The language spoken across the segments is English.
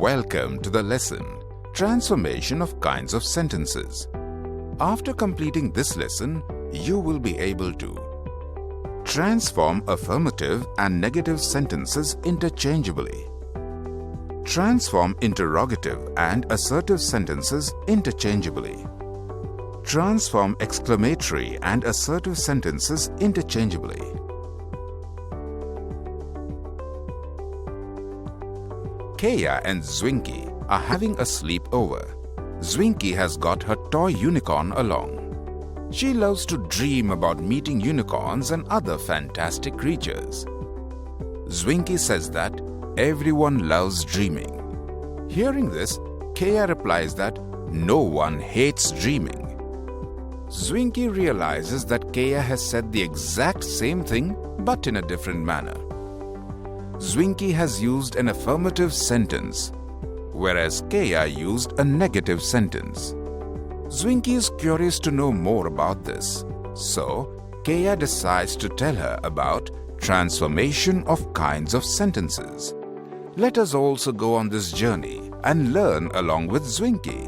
Welcome to the lesson, Transformation of Kinds of Sentences. After completing this lesson, you will be able to transform affirmative and negative sentences interchangeably, transform interrogative and assertive sentences interchangeably, transform exclamatory and assertive sentences interchangeably. Kaya and Zwinky are having a sleepover. Zwinky has got her toy unicorn along. She loves to dream about meeting unicorns and other fantastic creatures. Zwinky says that everyone loves dreaming. Hearing this, Kaya replies that no one hates dreaming. Zwinky realizes that Kaya has said the exact same thing but in a different manner. Zwinky has used an affirmative sentence, whereas Kaya used a negative sentence. Zwinky is curious to know more about this, so Kaya decides to tell her about transformation of kinds of sentences. Let us also go on this journey and learn along with Zwinky.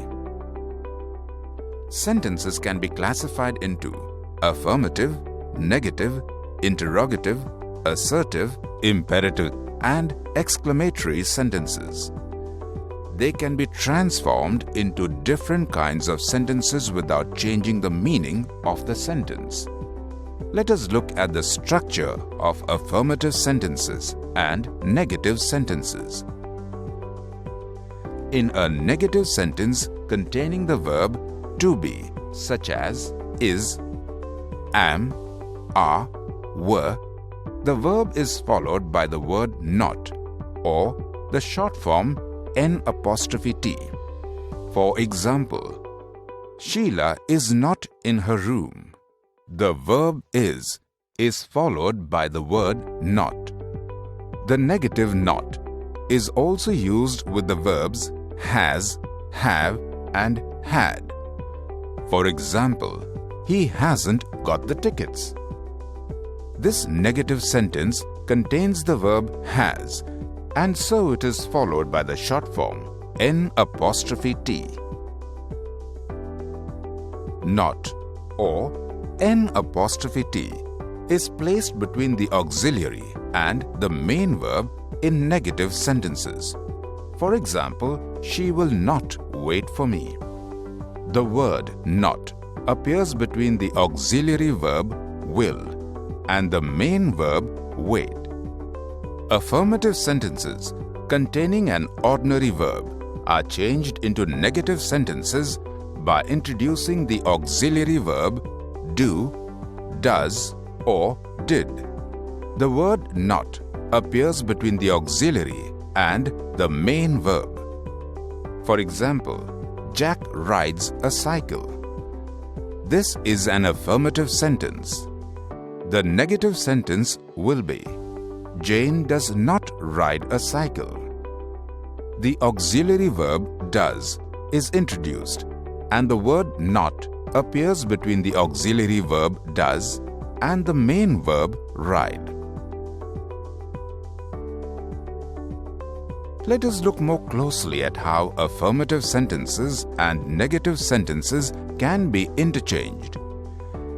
Sentences can be classified into affirmative, negative, interrogative, assertive, imperative, and exclamatory sentences. They can be transformed into different kinds of sentences without changing the meaning of the sentence. Let us look at the structure of affirmative sentences and negative sentences. In a negative sentence containing the verb to be, such as is, am, are, were, the verb is followed by the word not or the short form N''T. For example, Sheila is not in her room. The verb is followed by the word not. The negative not is also used with the verbs has, have, and had. For example, he hasn't got the tickets. This negative sentence contains the verb has, and so it is followed by the short form N''T. Not or N''T is placed between the auxiliary and the main verb in negative sentences. For example, she will not wait for me. The word not appears between the auxiliary verb will and the main verb wait. Affirmative sentences containing an ordinary verb are changed into negative sentences by introducing the auxiliary verb do, does, or did. The word not appears between the auxiliary and the main verb. For example, Jack rides a cycle. This is an affirmative sentence. The negative sentence will be Jane does not ride a cycle. The auxiliary verb does is introduced and the word not appears between the auxiliary verb does and the main verb ride. Let us look more closely at how affirmative sentences and negative sentences can be interchanged.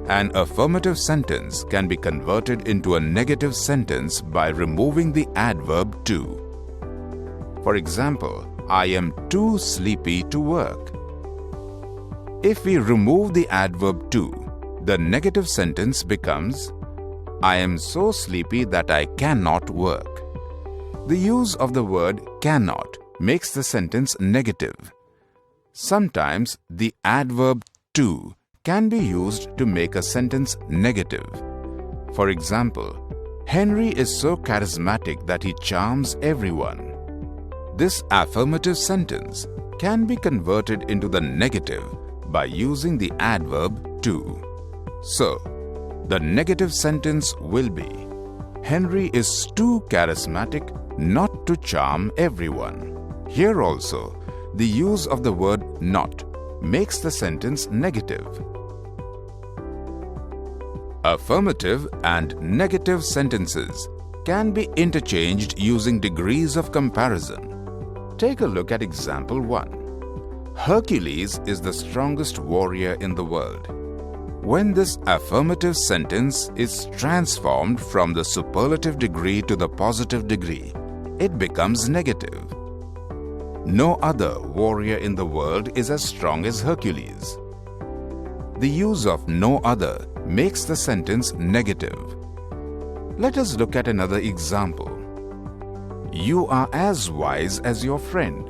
An affirmative sentence can be converted into a negative sentence by removing the adverb to. For example, I am too sleepy to work. If we remove the adverb to, the negative sentence becomes I am so sleepy that I cannot work. The use of the word cannot makes the sentence negative. Sometimes the adverb to can be used to make a sentence negative. For example, Henry is so charismatic that he charms everyone. This affirmative sentence can be converted into the negative by using the adverb to. So, the negative sentence will be Henry is too charismatic not to charm everyone. Here also, the use of the word not makes the sentence negative. Affirmative and negative sentences can be interchanged using degrees of comparison. Take a look at example 1. Hercules is the strongest warrior in the world. When this affirmative sentence is transformed from the superlative degree to the positive degree, it becomes negative. No other warrior in the world is as strong as Hercules. The use of no other makes the sentence negative. Let us look at another example. You are as wise as your friend.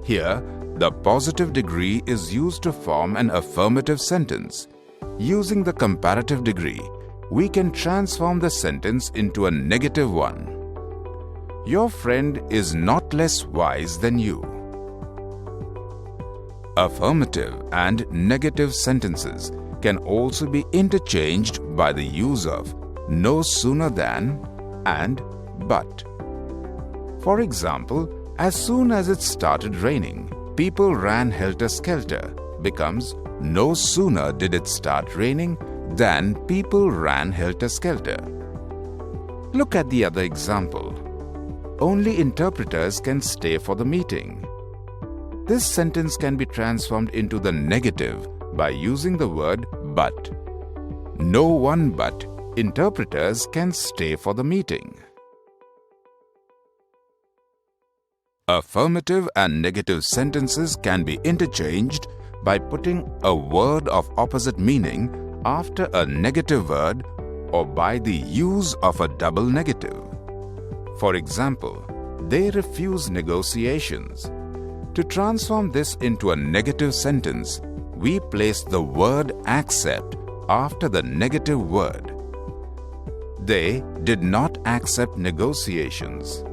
Here, the positive degree is used to form an affirmative sentence. Using the comparative degree, we can transform the sentence into a negative one. Your friend is not less wise than you. Affirmative and negative sentences can also be interchanged by the use of no sooner than and but. For example, as soon as it started raining, people ran helter-skelter becomes no sooner did it start raining than people ran helter-skelter. Look at the other example. Only interpreters can stay for the meeting. This sentence can be transformed into the negative by using the word but. No one but interpreters can stay for the meeting. Affirmative and negative sentences can be interchanged by putting a word of opposite meaning after a negative word or by the use of a double negative. For example, they refuse negotiations. To transform this into a negative sentence, we place the word accept after the negative word. They did not accept negotiations.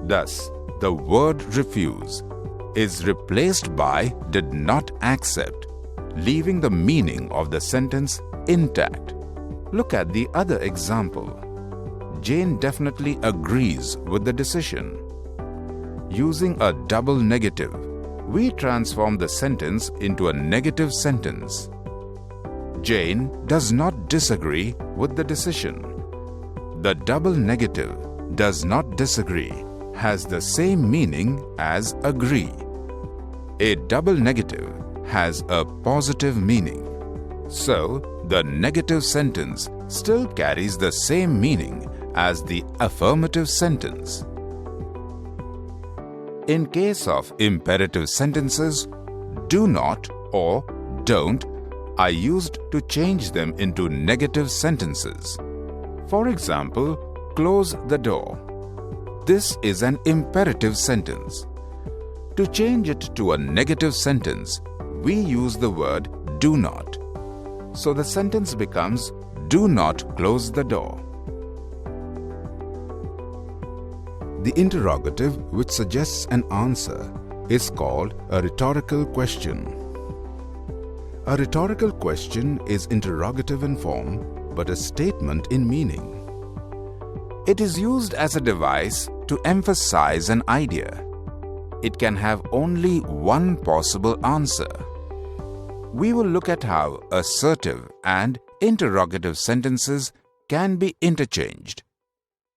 Thus, the word refuse is replaced by did not accept, leaving the meaning of the sentence intact. Look at the other example. Jane definitely agrees with the decision. Using a double negative, we transform the sentence into a negative sentence. Jane does not disagree with the decision. The double negative does not disagree has the same meaning as agree. A double negative has a positive meaning. So, the negative sentence still carries the same meaning as the affirmative sentence. In case of imperative sentences, do not or don't are used to change them into negative sentences. For example, close the door. This is an imperative sentence. To change it to a negative sentence, we use the word do not. So the sentence becomes do not close the door. The interrogative, which suggests an answer, is called a rhetorical question. A rhetorical question is interrogative in form, but a statement in meaning. It is used as a device to emphasize an idea. It can have only one possible answer. We will look at how assertive and interrogative sentences can be interchanged.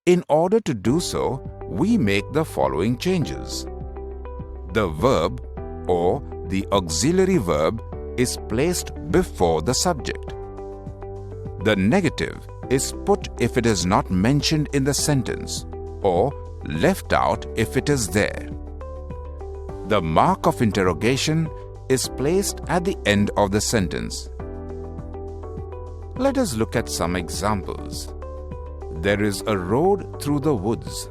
In order to do so, we make the following changes. The verb or the auxiliary verb is placed before the subject. The negative is put if it is not mentioned in the sentence or left out if it is there. The mark of interrogation is placed at the end of the sentence. Let us look at some examples. There is a road through the woods.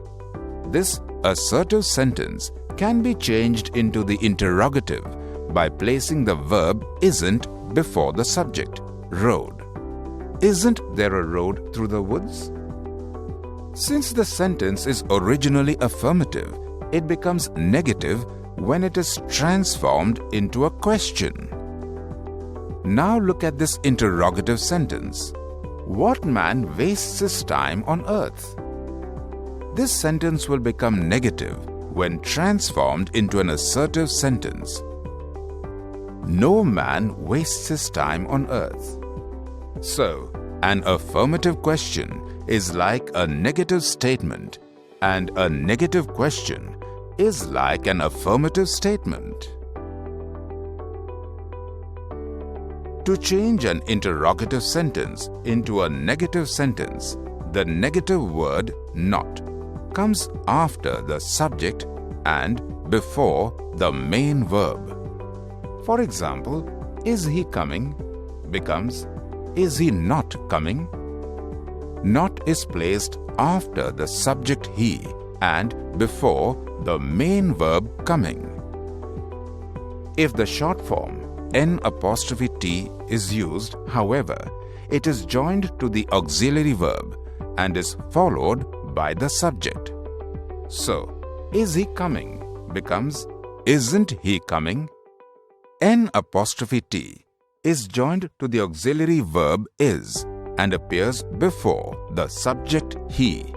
This assertive sentence can be changed into the interrogative by placing the verb isn't before the subject, road. Isn't there a road through the woods? Since the sentence is originally affirmative, it becomes negative when it is transformed into a question. Now look at this interrogative sentence. What man wastes his time on earth? This sentence will become negative when transformed into an assertive sentence. No man wastes his time on earth. So, an affirmative question is like a negative statement, and a negative question is like an affirmative statement. To change an interrogative sentence into a negative sentence, the negative word not comes after the subject and before the main verb. For example, is he coming becomes is he not coming? Not is placed after the subject he and before the main verb coming. If the short form N'(T) is used, however, it is joined to the auxiliary verb and is followed by the subject. So, is he coming becomes isn't he coming? N'(T) is joined to the auxiliary verb is and appears before the subject he.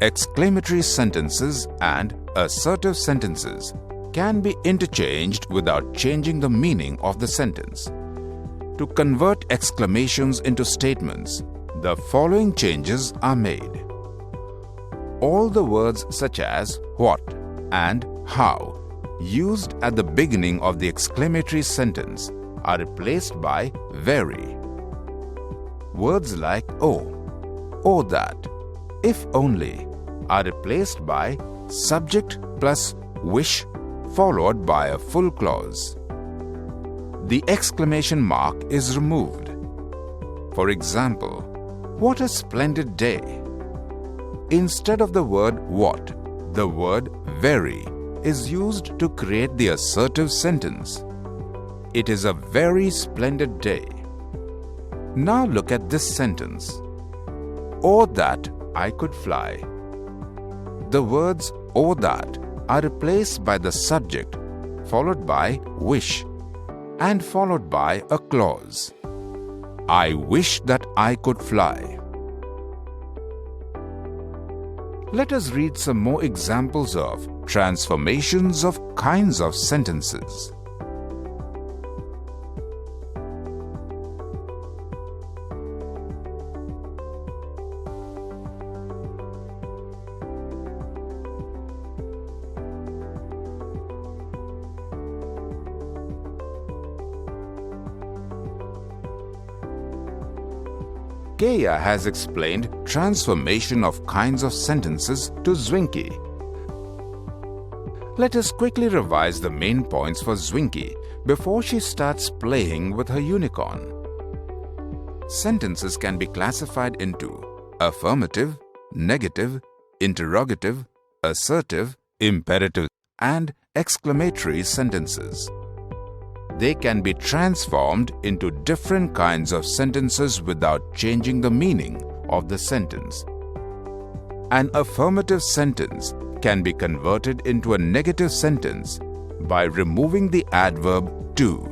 Exclamatory sentences and assertive sentences can be interchanged without changing the meaning of the sentence. To convert exclamations into statements, the following changes are made. All the words such as what and how used at the beginning of the exclamatory sentence are replaced by very. Words like oh that, if only are replaced by subject plus wish followed by a full clause. The exclamation mark is removed. For example, what a splendid day. Instead of the word what, the word very is used to create the assertive sentence. It is a very splendid day. Now look at this sentence. Oh that I could fly. The words oh that are replaced by the subject followed by wish and followed by a clause. I wish that I could fly. Let us read some more examples of transformations of kinds of sentences. Kaya has explained transformation of kinds of sentences to Zwinky. Let us quickly revise the main points for Zwinky before she starts playing with her unicorn. Sentences can be classified into affirmative, negative, interrogative, assertive, imperative, and exclamatory sentences. They can be transformed into different kinds of sentences without changing the meaning of the sentence. An affirmative sentence can be converted into a negative sentence by removing the adverb to.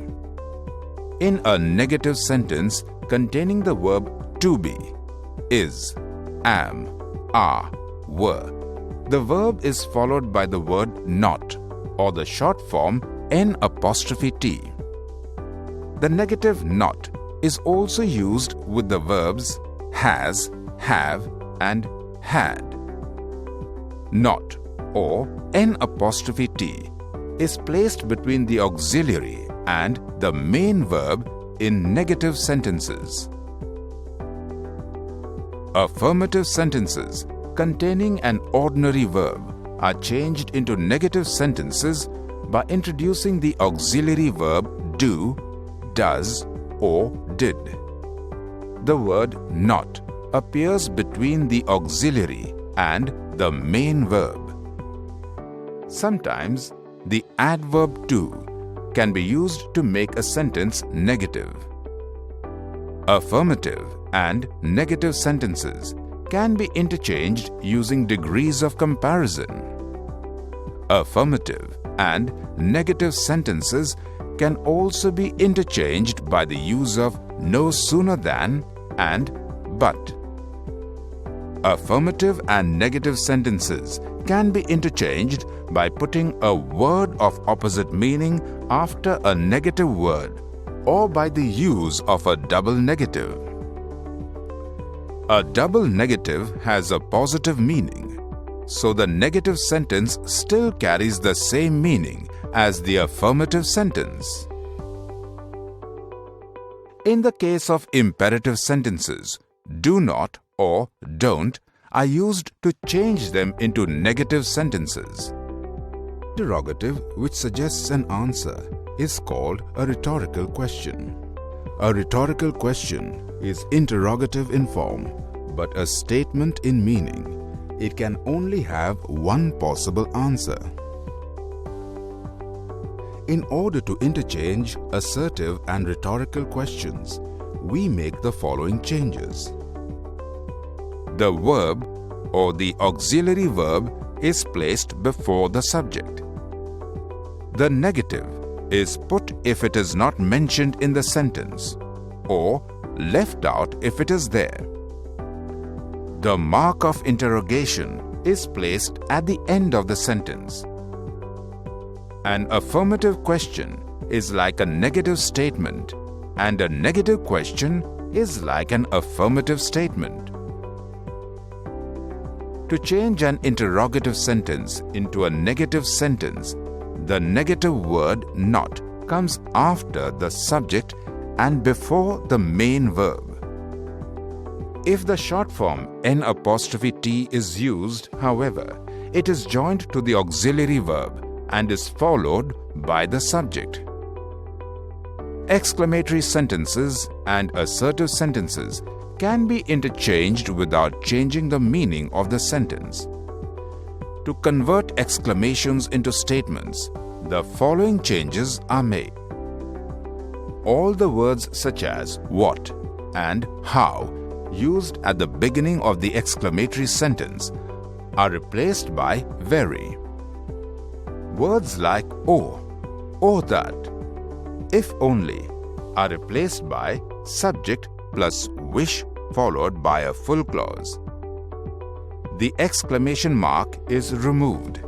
In a negative sentence containing the verb to be, is, am, are, were, the verb is followed by the word not or the short form N'(T). The negative not is also used with the verbs has, have, and had. Not or N'(T) is placed between the auxiliary and the main verb in negative sentences. Affirmative sentences containing an ordinary verb are changed into negative sentences by introducing the auxiliary verb do, does, or did. The word not appears between the auxiliary and the main verb. Sometimes the adverb to can be used to make a sentence negative. Affirmative and negative sentences can be interchanged using degrees of comparison. Affirmative and negative sentences can also be interchanged by the use of no sooner than and but. Affirmative and negative sentences can be interchanged by putting a word of opposite meaning after a negative word or by the use of a double negative. A double negative has a positive meaning, so the negative sentence still carries the same meaning as the affirmative sentence. In the case of imperative sentences, do not or don't are used to change them into negative sentences. Interrogative, which suggests an answer, is called a rhetorical question. A rhetorical question is interrogative in form, but a statement in meaning. It can only have one possible answer. In order to interchange assertive and rhetorical questions, we make the following changes. The verb or the auxiliary verb is placed before the subject. The negative is put if it is not mentioned in the sentence or left out if it is there. The mark of interrogation is placed at the end of the sentence. An affirmative question is like a negative statement, and a negative question is like an affirmative statement. To change an interrogative sentence into a negative sentence, the negative word not comes after the subject and before the main verb. If the short form N'(T) is used, however, it is joined to the auxiliary verb and is followed by the subject. Exclamatory sentences and assertive sentences can be interchanged without changing the meaning of the sentence. To convert exclamations into statements, the following changes are made. All the words such as what and how used at the beginning of the exclamatory sentence are replaced by very. Words like or that, if only, are replaced by subject plus wish followed by a full clause. The exclamation mark is removed.